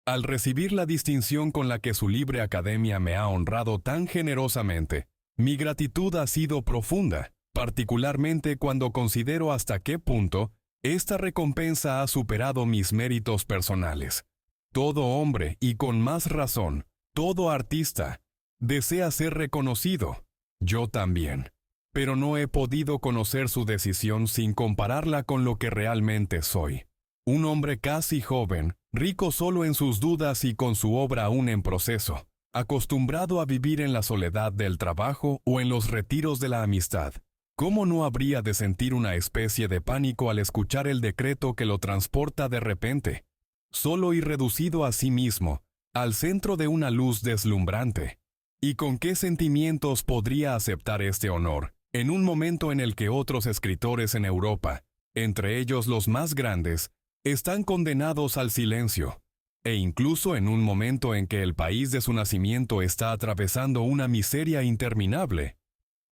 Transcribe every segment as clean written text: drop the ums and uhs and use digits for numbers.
Al recibir la distinción con la que su libre academia me ha honrado tan generosamente, mi gratitud ha sido profunda, particularmente cuando considero hasta qué punto esta recompensa ha superado mis méritos personales. Todo hombre, y con más razón, todo artista, desea ser reconocido. Yo también. Pero no he podido conocer su decisión sin compararla con lo que realmente soy. Un hombre casi joven, rico solo en sus dudas y con su obra aún en proceso, acostumbrado a vivir en la soledad del trabajo o en los retiros de la amistad. ¿Cómo no habría de sentir una especie de pánico al escuchar el decreto que lo transporta de repente, solo y reducido a sí mismo, al centro de una luz deslumbrante? ¿Y con qué sentimientos podría aceptar este honor, en un momento en el que otros escritores en Europa, entre ellos los más grandes, están condenados al silencio, e incluso en un momento en que el país de su nacimiento está atravesando una miseria interminable?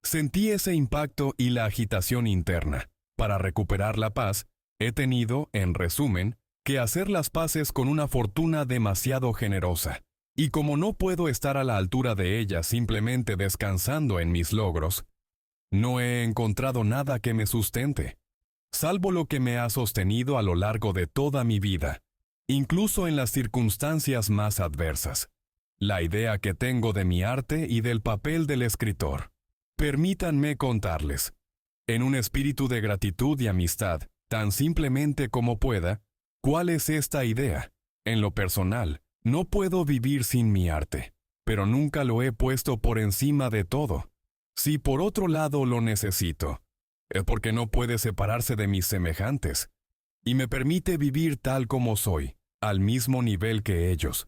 Sentí ese impacto y la agitación interna. Para recuperar la paz, he tenido, en resumen, que hacer las paces con una fortuna demasiado generosa. Y como no puedo estar a la altura de ella simplemente descansando en mis logros, no he encontrado nada que me sustente, salvo lo que me ha sostenido a lo largo de toda mi vida, incluso en las circunstancias más adversas: la idea que tengo de mi arte y del papel del escritor. Permítanme contarles, en un espíritu de gratitud y amistad, tan simplemente como pueda, cuál es esta idea. En lo personal, no puedo vivir sin mi arte, pero nunca lo he puesto por encima de todo. Si por otro lado lo necesito, es porque no puede separarse de mis semejantes, y me permite vivir tal como soy, al mismo nivel que ellos.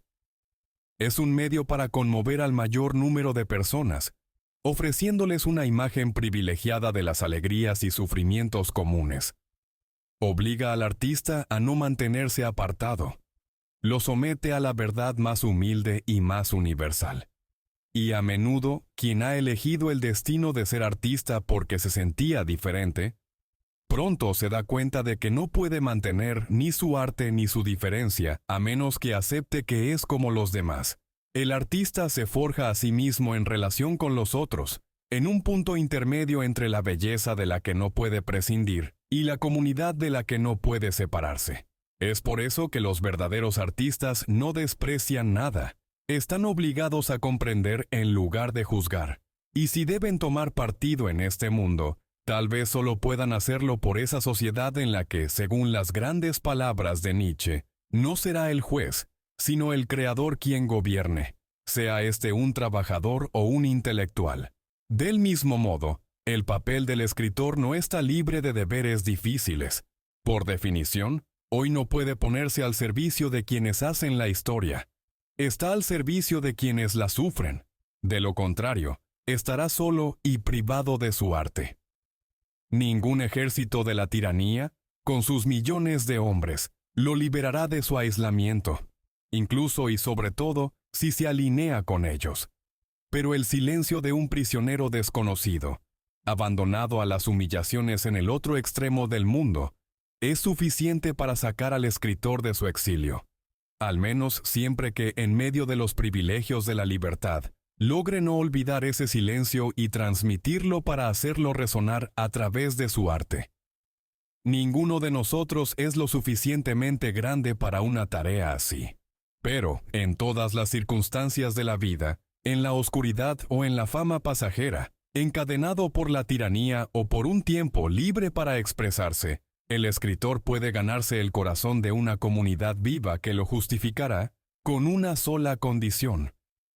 Es un medio para conmover al mayor número de personas, ofreciéndoles una imagen privilegiada de las alegrías y sufrimientos comunes. Obliga al artista a no mantenerse apartado. Lo somete a la verdad más humilde y más universal. Y a menudo, quien ha elegido el destino de ser artista porque se sentía diferente, pronto se da cuenta de que no puede mantener ni su arte ni su diferencia a menos que acepte que es como los demás. El artista se forja a sí mismo en relación con los otros, en un punto intermedio entre la belleza de la que no puede prescindir y la comunidad de la que no puede separarse. Es por eso que los verdaderos artistas no desprecian nada. Están obligados a comprender en lugar de juzgar. Y si deben tomar partido en este mundo, tal vez solo puedan hacerlo por esa sociedad en la que, según las grandes palabras de Nietzsche, no será el juez, sino el creador quien gobierne, sea este un trabajador o un intelectual. Del mismo modo, el papel del escritor no está libre de deberes difíciles. Por definición, hoy no puede ponerse al servicio de quienes hacen la historia. Está al servicio de quienes la sufren. De lo contrario, estará solo y privado de su arte. Ningún ejército de la tiranía, con sus millones de hombres, lo liberará de su aislamiento, incluso y sobre todo si se alinea con ellos. Pero el silencio de un prisionero desconocido, abandonado a las humillaciones en el otro extremo del mundo, es suficiente para sacar al escritor de su exilio. Al menos siempre que, en medio de los privilegios de la libertad, logre no olvidar ese silencio y transmitirlo para hacerlo resonar a través de su arte. Ninguno de nosotros es lo suficientemente grande para una tarea así. Pero, en todas las circunstancias de la vida, en la oscuridad o en la fama pasajera, encadenado por la tiranía o por un tiempo libre para expresarse, el escritor puede ganarse el corazón de una comunidad viva que lo justificará con una sola condición: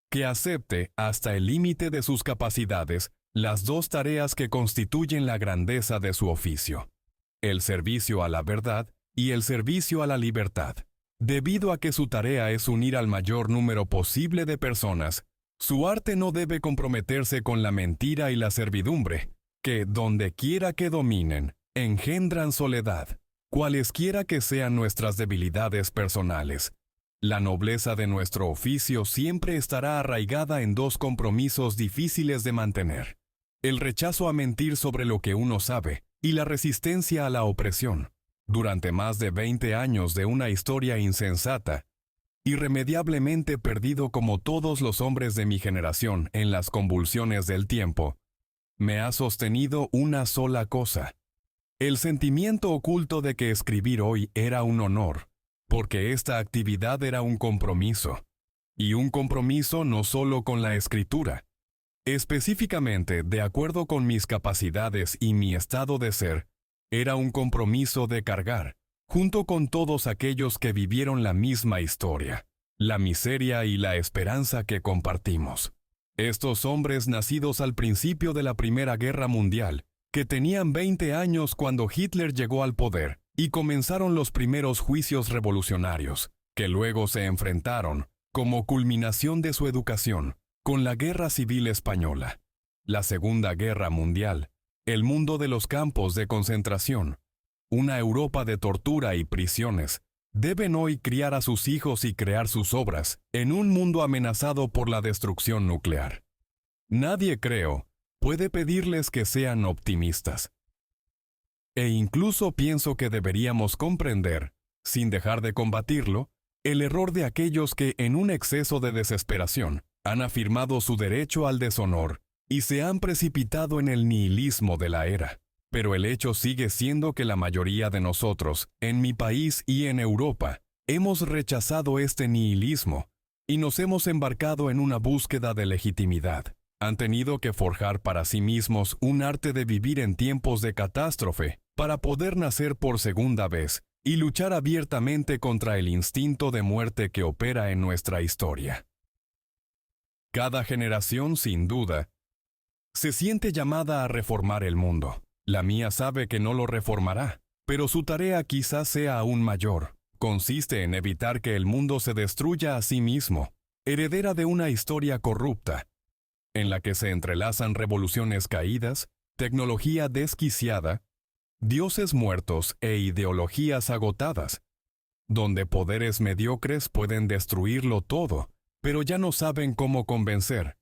que acepte, hasta el límite de sus capacidades, las dos tareas que constituyen la grandeza de su oficio: el servicio a la verdad y el servicio a la libertad. Debido a que su tarea es unir al mayor número posible de personas, su arte no debe comprometerse con la mentira y la servidumbre, que, donde quiera que dominen, engendran soledad, cualesquiera que sean nuestras debilidades personales. La nobleza de nuestro oficio siempre estará arraigada en dos compromisos difíciles de mantener: el rechazo a mentir sobre lo que uno sabe y la resistencia a la opresión. Durante más de 20 años de una historia insensata, irremediablemente perdido como todos los hombres de mi generación en las convulsiones del tiempo, me ha sostenido una sola cosa: el sentimiento oculto de que escribir hoy era un honor, porque esta actividad era un compromiso, y un compromiso no solo con la escritura. Específicamente, de acuerdo con mis capacidades y mi estado de ser, era un compromiso de cargar, junto con todos aquellos que vivieron la misma historia, la miseria y la esperanza que compartimos. Estos hombres nacidos al principio de la Primera Guerra Mundial, que tenían 20 años cuando Hitler llegó al poder y comenzaron los primeros juicios revolucionarios, que luego se enfrentaron, como culminación de su educación, con la Guerra Civil Española, la Segunda Guerra Mundial, el mundo de los campos de concentración, una Europa de tortura y prisiones, deben hoy criar a sus hijos y crear sus obras en un mundo amenazado por la destrucción nuclear. Nadie, creo, puede pedirles que sean optimistas. E incluso pienso que deberíamos comprender, sin dejar de combatirlo, el error de aquellos que, en un exceso de desesperación, han afirmado su derecho al deshonor y se han precipitado en el nihilismo de la era. Pero el hecho sigue siendo que la mayoría de nosotros, en mi país y en Europa, hemos rechazado este nihilismo y nos hemos embarcado en una búsqueda de legitimidad. Han tenido que forjar para sí mismos un arte de vivir en tiempos de catástrofe para poder nacer por segunda vez y luchar abiertamente contra el instinto de muerte que opera en nuestra historia. Cada generación, sin duda, se siente llamada a reformar el mundo. La mía sabe que no lo reformará, pero su tarea quizás sea aún mayor. Consiste en evitar que el mundo se destruya a sí mismo, heredera de una historia corrupta, en la que se entrelazan revoluciones caídas, tecnología desquiciada, dioses muertos e ideologías agotadas, donde poderes mediocres pueden destruirlo todo, pero ya no saben cómo convencer,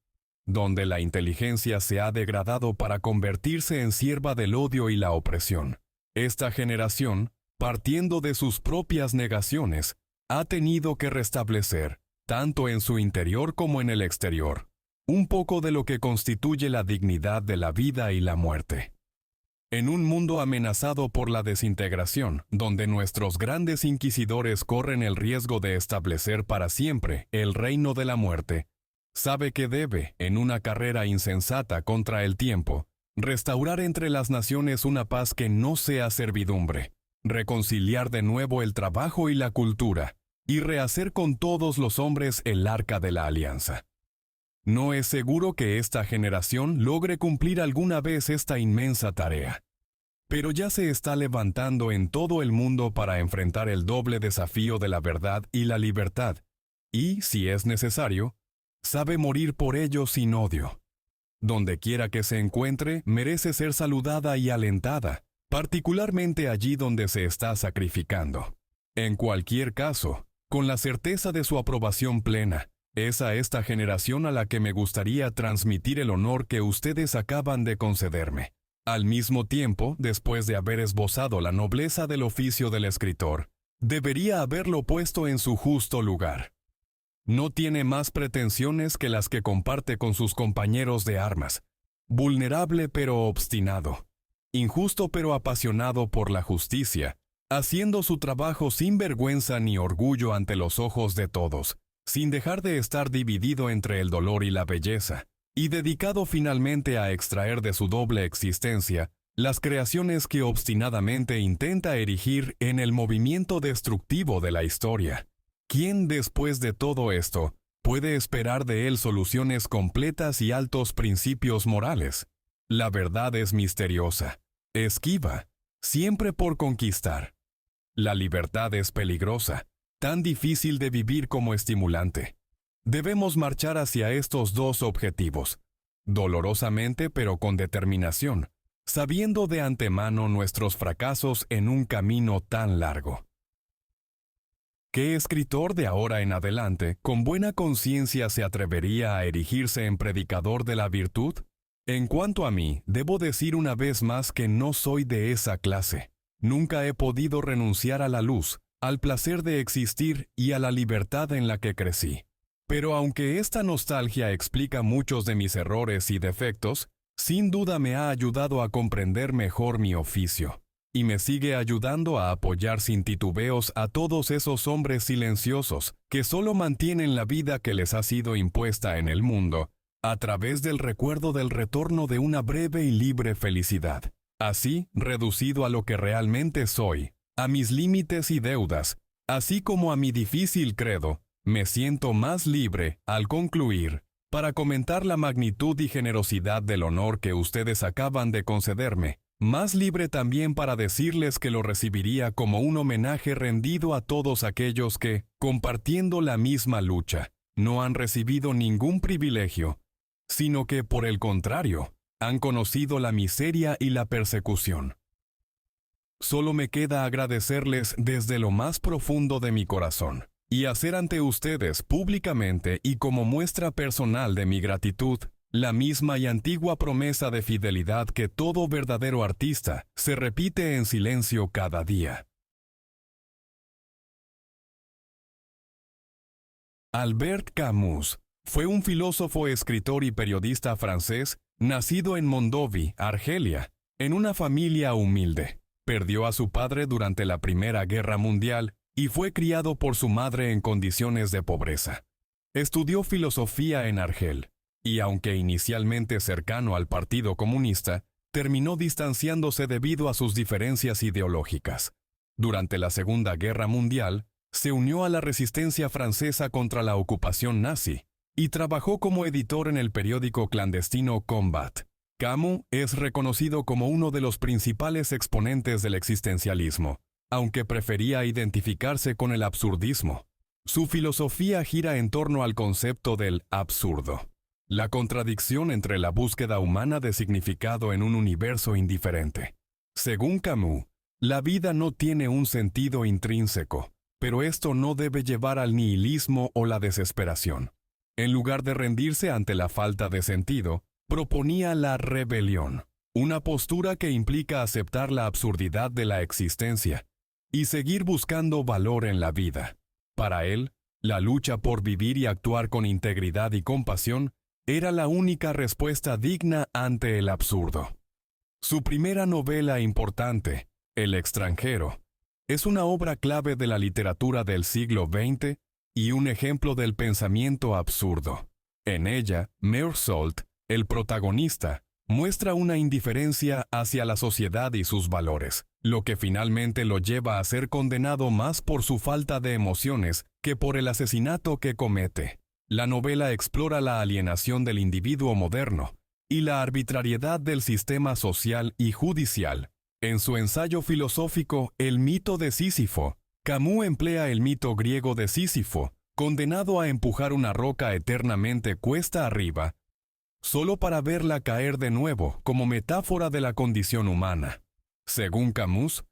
donde la inteligencia se ha degradado para convertirse en sierva del odio y la opresión. Esta generación, partiendo de sus propias negaciones, ha tenido que restablecer, tanto en su interior como en el exterior, un poco de lo que constituye la dignidad de la vida y la muerte. En un mundo amenazado por la desintegración, donde nuestros grandes inquisidores corren el riesgo de establecer para siempre el reino de la muerte, sabe que debe, en una carrera insensata contra el tiempo, restaurar entre las naciones una paz que no sea servidumbre, reconciliar de nuevo el trabajo y la cultura, y rehacer con todos los hombres el arca de la alianza. No es seguro que esta generación logre cumplir alguna vez esta inmensa tarea, pero ya se está levantando en todo el mundo para enfrentar el doble desafío de la verdad y la libertad, y, si es necesario, sabe morir por ello sin odio. Donde quiera que se encuentre, merece ser saludada y alentada, particularmente allí donde se está sacrificando. En cualquier caso, con la certeza de su aprobación plena, es a esta generación a la que me gustaría transmitir el honor que ustedes acaban de concederme. Al mismo tiempo, después de haber esbozado la nobleza del oficio del escritor, debería haberlo puesto en su justo lugar. No tiene más pretensiones que las que comparte con sus compañeros de armas. Vulnerable pero obstinado. Injusto pero apasionado por la justicia. Haciendo su trabajo sin vergüenza ni orgullo ante los ojos de todos. Sin dejar de estar dividido entre el dolor y la belleza. Y dedicado finalmente a extraer de su doble existencia las creaciones que obstinadamente intenta erigir en el movimiento destructivo de la historia. ¿Quién, después de todo esto, puede esperar de él soluciones completas y altos principios morales? La verdad es misteriosa, esquiva, siempre por conquistar. La libertad es peligrosa, tan difícil de vivir como estimulante. Debemos marchar hacia estos dos objetivos, dolorosamente pero con determinación, sabiendo de antemano nuestros fracasos en un camino tan largo. ¿Qué escritor de ahora en adelante, con buena conciencia, se atrevería a erigirse en predicador de la virtud? En cuanto a mí, debo decir una vez más que no soy de esa clase. Nunca he podido renunciar a la luz, al placer de existir y a la libertad en la que crecí. Pero aunque esta nostalgia explica muchos de mis errores y defectos, sin duda me ha ayudado a comprender mejor mi oficio, y me sigue ayudando a apoyar sin titubeos a todos esos hombres silenciosos que solo mantienen la vida que les ha sido impuesta en el mundo, a través del recuerdo del retorno de una breve y libre felicidad. Así, reducido a lo que realmente soy, a mis límites y deudas, así como a mi difícil credo, me siento más libre al concluir, para comentar la magnitud y generosidad del honor que ustedes acaban de concederme, más libre también para decirles que lo recibiría como un homenaje rendido a todos aquellos que, compartiendo la misma lucha, no han recibido ningún privilegio, sino que, por el contrario, han conocido la miseria y la persecución. Solo me queda agradecerles desde lo más profundo de mi corazón, y hacer ante ustedes públicamente y como muestra personal de mi gratitud, la misma y antigua promesa de fidelidad que todo verdadero artista se repite en silencio cada día. Albert Camus fue un filósofo, escritor y periodista francés, nacido en Mondovì, Argelia, en una familia humilde. Perdió a su padre durante la Primera Guerra Mundial y fue criado por su madre en condiciones de pobreza. Estudió filosofía en Argel, y aunque inicialmente cercano al Partido Comunista, terminó distanciándose debido a sus diferencias ideológicas. Durante la Segunda Guerra Mundial, se unió a la resistencia francesa contra la ocupación nazi, y trabajó como editor en el periódico clandestino Combat. Camus es reconocido como uno de los principales exponentes del existencialismo, aunque prefería identificarse con el absurdismo. Su filosofía gira en torno al concepto del absurdo, la contradicción entre la búsqueda humana de significado en un universo indiferente. Según Camus, la vida no tiene un sentido intrínseco, pero esto no debe llevar al nihilismo o la desesperación. En lugar de rendirse ante la falta de sentido, proponía la rebelión, una postura que implica aceptar la absurdidad de la existencia y seguir buscando valor en la vida. Para él, la lucha por vivir y actuar con integridad y compasión era la única respuesta digna ante el absurdo. Su primera novela importante, El extranjero, es una obra clave de la literatura del siglo XX y un ejemplo del pensamiento absurdo. En ella, Meursault, el protagonista, muestra una indiferencia hacia la sociedad y sus valores, lo que finalmente lo lleva a ser condenado más por su falta de emociones que por el asesinato que comete. La novela explora la alienación del individuo moderno y la arbitrariedad del sistema social y judicial. En su ensayo filosófico El mito de Sísifo, Camus emplea el mito griego de Sísifo, condenado a empujar una roca eternamente cuesta arriba, solo para verla caer de nuevo como metáfora de la condición humana. Según Camus,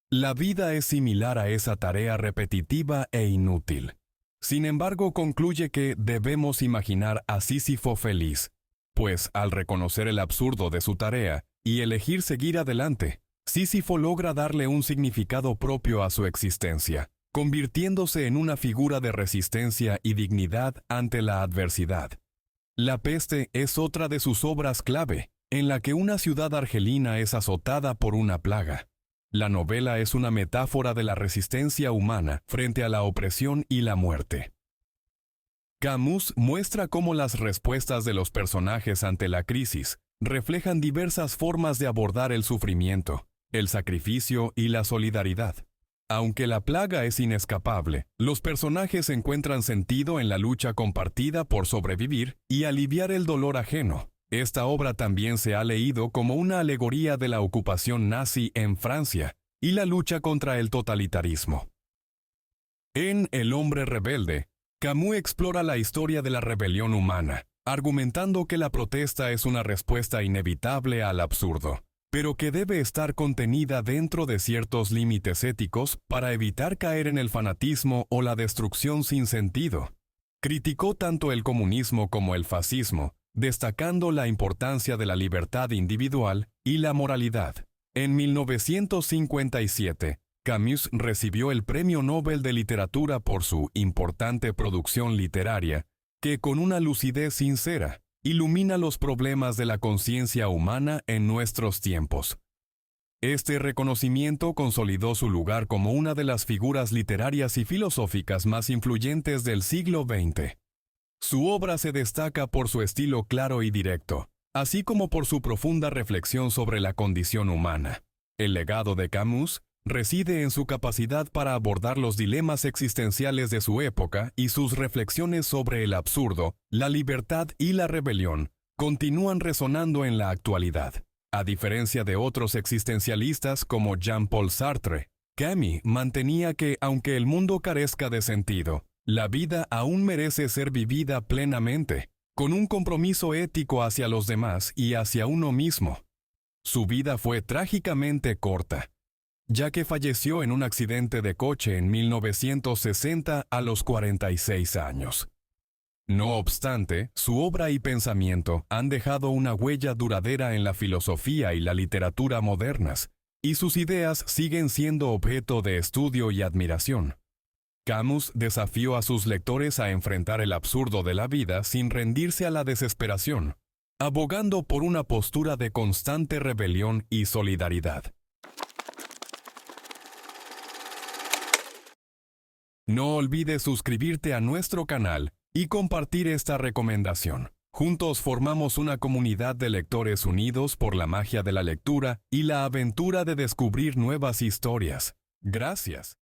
la vida es similar a esa tarea repetitiva e inútil. Sin embargo, concluye que debemos imaginar a Sísifo feliz, pues al reconocer el absurdo de su tarea y elegir seguir adelante, Sísifo logra darle un significado propio a su existencia, convirtiéndose en una figura de resistencia y dignidad ante la adversidad. La peste es otra de sus obras clave, en la que una ciudad argelina es azotada por una plaga. La novela es una metáfora de la resistencia humana frente a la opresión y la muerte. Camus muestra cómo las respuestas de los personajes ante la crisis reflejan diversas formas de abordar el sufrimiento, el sacrificio y la solidaridad. Aunque la plaga es inescapable, los personajes encuentran sentido en la lucha compartida por sobrevivir y aliviar el dolor ajeno. Esta obra también se ha leído como una alegoría de la ocupación nazi en Francia y la lucha contra el totalitarismo. En El hombre rebelde, Camus explora la historia de la rebelión humana, argumentando que la protesta es una respuesta inevitable al absurdo, pero que debe estar contenida dentro de ciertos límites éticos para evitar caer en el fanatismo o la destrucción sin sentido. Criticó tanto el comunismo como el fascismo, destacando la importancia de la libertad individual y la moralidad. En 1957, Camus recibió el Premio Nobel de Literatura por su importante producción literaria, que con una lucidez sincera ilumina los problemas de la conciencia humana en nuestros tiempos. Este reconocimiento consolidó su lugar como una de las figuras literarias y filosóficas más influyentes del siglo XX. Su obra se destaca por su estilo claro y directo, así como por su profunda reflexión sobre la condición humana. El legado de Camus reside en su capacidad para abordar los dilemas existenciales de su época, y sus reflexiones sobre el absurdo, la libertad y la rebelión continúan resonando en la actualidad. A diferencia de otros existencialistas como Jean-Paul Sartre, Camus mantenía que, aunque el mundo carezca de sentido, la vida aún merece ser vivida plenamente, con un compromiso ético hacia los demás y hacia uno mismo. Su vida fue trágicamente corta, ya que falleció en un accidente de coche en 1960 a los 46 años. No obstante, su obra y pensamiento han dejado una huella duradera en la filosofía y la literatura modernas, y sus ideas siguen siendo objeto de estudio y admiración. Camus desafió a sus lectores a enfrentar el absurdo de la vida sin rendirse a la desesperación, abogando por una postura de constante rebelión y solidaridad. No olvides suscribirte a nuestro canal y compartir esta recomendación. Juntos formamos una comunidad de lectores unidos por la magia de la lectura y la aventura de descubrir nuevas historias. Gracias.